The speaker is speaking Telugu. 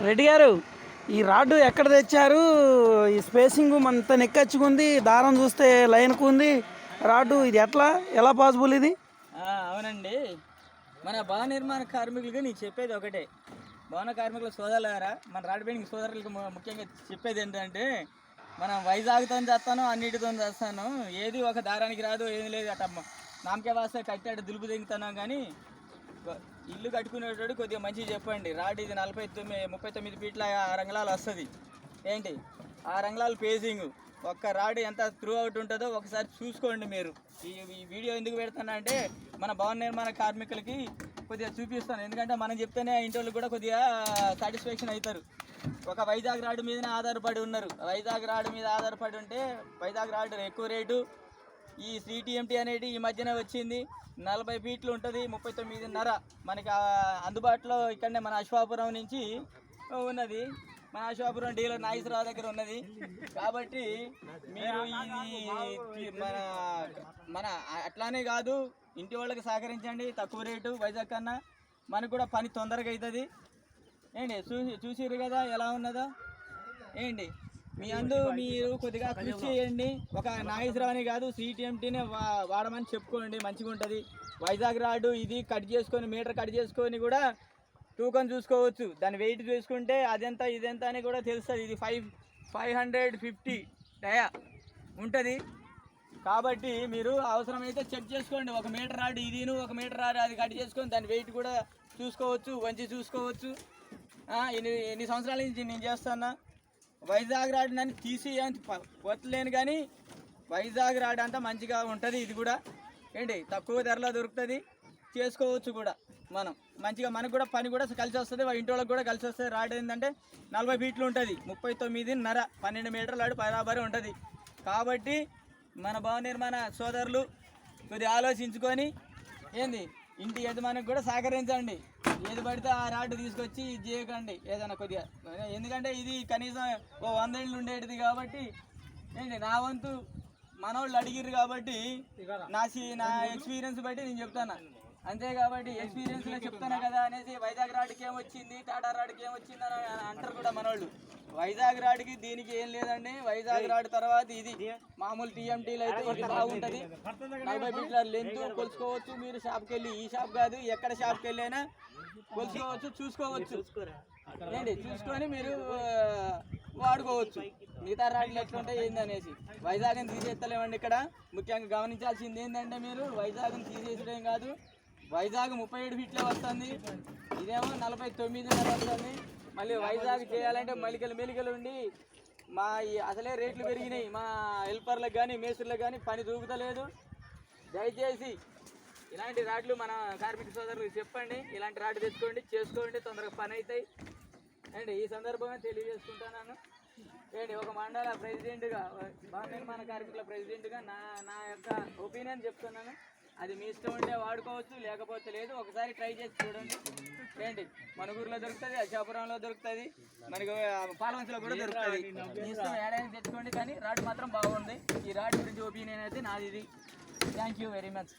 రెడ్డి గారు, ఈ రాడ్డు ఎక్కడ తెచ్చారు? ఈ స్పేసింగ్ అంత నెక్కచ్చుకుంది, దారం చూస్తే లైన్కు ఉంది రాడ్డు. ఇది ఎలా పాసిబుల్ ఇది? అవునండి, మన భవన నిర్మాణ కార్మికులకి నేను చెప్పేది ఒకటే. భవన కార్మికుల సోదరులారా, మన రాడ్ బెండింగ్ సోదరులకు ముఖ్యంగా చెప్పేది ఏంటంటే, మనం వైజాగ్తో చేస్తాను, అన్నిటితో చేస్తాను, ఏది ఒక దారానికి రాదు, ఏది లేదు. అట్ట నామకే వాస్తే కట్టాడు దులుపు దిగుతున్నాం. కానీ ఇల్లు కట్టుకునేటోడు కొద్దిగా మంచిగా చెప్పండి. రాడ్ ఇది 39 ఫీట్ల 6 అంగుళాలు వస్తుంది. ఏంటి 6 అంగుళాలు పేజింగ్. ఒక్క రాడ్ ఎంత త్రూ అవుట్ ఉంటుందో ఒకసారి చూసుకోండి మీరు. ఈ వీడియో ఎందుకు పెడుతున్నా అంటే, మన భవన నిర్మాణ కార్మికులకి కొద్దిగా చూపిస్తాను. ఎందుకంటే మనం చెప్తేనే ఇంటి వాళ్ళు కూడా కొద్దిగా సాటిస్ఫాక్షన్ అవుతారు. ఒక వైజాగ్ రాడ్ మీదనే ఆధారపడి ఉన్నారు. వైజాగ్ రాడ్ మీద ఆధారపడి ఉంటే వైజాగ్ రాడ్ ఎక్కువ రేటు. ఈ CTMT అనేది ఈ మధ్యనే వచ్చింది. 40 ఫీట్లు ఉంటుంది, 39.5 మనకి అందుబాటులో ఇక్కడనే మన అశ్వాపురం నుంచి ఉన్నది. మన అశ్వాపురం డీలర్ నాగేశ్వరరావు దగ్గర ఉన్నది. కాబట్టి మీరు ఇది మన అట్లానే కాదు, ఇంటి వాళ్ళకి సహకరించండి. తక్కువ రేటు వైజాగ్ కన్నా మనకు కూడా పని తొందరగా అవుతుంది. ఏంటి చూసిరు కదా ఎలా ఉన్నదో. ఏంటి మీరు కొద్దిగా కృషి చేయండి. ఒక నాగేశ్వరరావుని కాదు, CTMTనే వాడమని చెప్పుకోండి, మంచిగా ఉంటుంది. వైజాగ్ రాడు ఇది కట్ చేసుకొని, మీటర్ కట్ చేసుకొని కూడా తూకం చూసుకోవచ్చు. దాని వెయిట్ చూసుకుంటే అదెంత ఇదెంత అని కూడా తెలుస్తుంది. ఇది 550 డయా ఉంటుంది. కాబట్టి మీరు అవసరమైతే చెక్ చేసుకోండి. 1 మీటర్ రాడు ఇదిను, 1 మీటర్ రాడు అది కట్ చేసుకొని దాని వెయిట్ కూడా చూసుకోవచ్చు, వంచి చూసుకోవచ్చు. ఎన్ని సంవత్సరాల నుంచి నేను చేస్తున్నా. వైజాగ్ రాడ్ నన్ను తీసి కొట్టలేను, కానీ వైజాగ్ రాడ్ అంతా మంచిగా ఉంటుంది. ఇది కూడా ఏంటి తక్కువ ధరలో దొరుకుతుంది, చేసుకోవచ్చు కూడా మనం మంచిగా. మనకు కూడా పని కూడా కలిసి వస్తుంది, ఇంటి వాళ్ళకి కూడా కలిసి వస్తుంది. రాడ్ ఏంటంటే 40 ఫీట్లు ఉంటుంది, 39.5 12 మీటర్ల రాడు బరాబరి ఉంటుంది. కాబట్టి మన భవన నిర్మాణ సోదరులు కొద్దిగా ఆలోచించుకొని ఏంది ఇంటి యజమానికి కూడా సహకరించండి. ఏది పడితే ఆ రాడ్డు తీసుకొచ్చి ఇది చేయకండి ఏదైనా కొద్దిగా. ఎందుకంటే ఇది కనీసం 100 ఏళ్ళు ఉండేటిది. కాబట్టి ఏంటి నా వంతు మనోళ్ళు అడిగిర్రు కాబట్టి నా ఎక్స్పీరియన్స్ బట్టి నేను చెప్తాను అంతే. కాబట్టి ఎక్స్పీరియన్స్లో చెప్తాను కదా అనేసి వైజాగ్ రాడ్కి ఏమొచ్చింది, టాటా రాడ్కి ఏమొచ్చింది అని అంటారు కూడా మనోళ్ళు. వైజాగ్ రాడ్కి దీనికి ఏం లేదండి. వైజాగ్ రాడ్ తర్వాత ఇది మామూలు TMTలో అయితే ఇది బాగుంటుంది. 40 ఫీట్ల లెంత్ కొలుసుకోవచ్చు. మీరు షాప్కి వెళ్ళి, ఈ షాప్ కాదు ఎక్కడ షాప్కి వెళ్ళైనా కొలుసుకోవచ్చు, చూసుకోవచ్చు. ఏంటి చూసుకొని మీరు వాడుకోవచ్చు. మిగతా రాడ్లు ఎట్లుంటాయి ఏందనేసి వైజాగ్ని తీసేస్తలేమండి. ఇక్కడ ముఖ్యంగా గమనించాల్సింది ఏంటంటే, మీరు వైజాగ్ని తీసేసడం కాదు. వైజాగ్ 37 ఫీట్లే వస్తుంది, ఇదేమో 49.5 వస్తుంది. మళ్ళీ వైజాగ్ చేయాలంటే మెలికలు ఉండి అసలే రేట్లు పెరిగినాయి. మా హెల్పర్లకు కానీ మేస్త్రులకు కానీ పని దూకుతలేదు. దయచేసి ఇలాంటి రాడ్లు మన కార్మిక సోదరులకు చెప్పండి. ఇలాంటి రాడ్లు తెచ్చుకోండి, చేసుకోండి, తొందరగా పని అవుతాయి. అండి ఈ సందర్భంగా తెలియజేసుకుంటున్నాను. ఏంటి ఒక మండల ప్రెసిడెంట్గా, భవన నిర్మాణ కార్మికుల ప్రెసిడెంట్గా నా యొక్క ఒపీనియన్ చెప్తున్నాను. అది మీ ఇష్టం ఉంటే వాడుకోవచ్చు, లేకపోతే లేదు. ఒకసారి ట్రై చేసి చూడండి. ఏంటి మనుగూరులో దొరుకుతుంది, అశాపురంలో దొరుకుతుంది, మనకి పాలవంచలో కూడా దొరుకుతుంది. మీ ఇష్టం ఏడైనా తెచ్చుకోండి, కానీ రాడ్ మాత్రం బాగుంది. ఈ రాడ్ గురించి ఒపీనియన్ అయితే నాది ఇది. Thank you very much.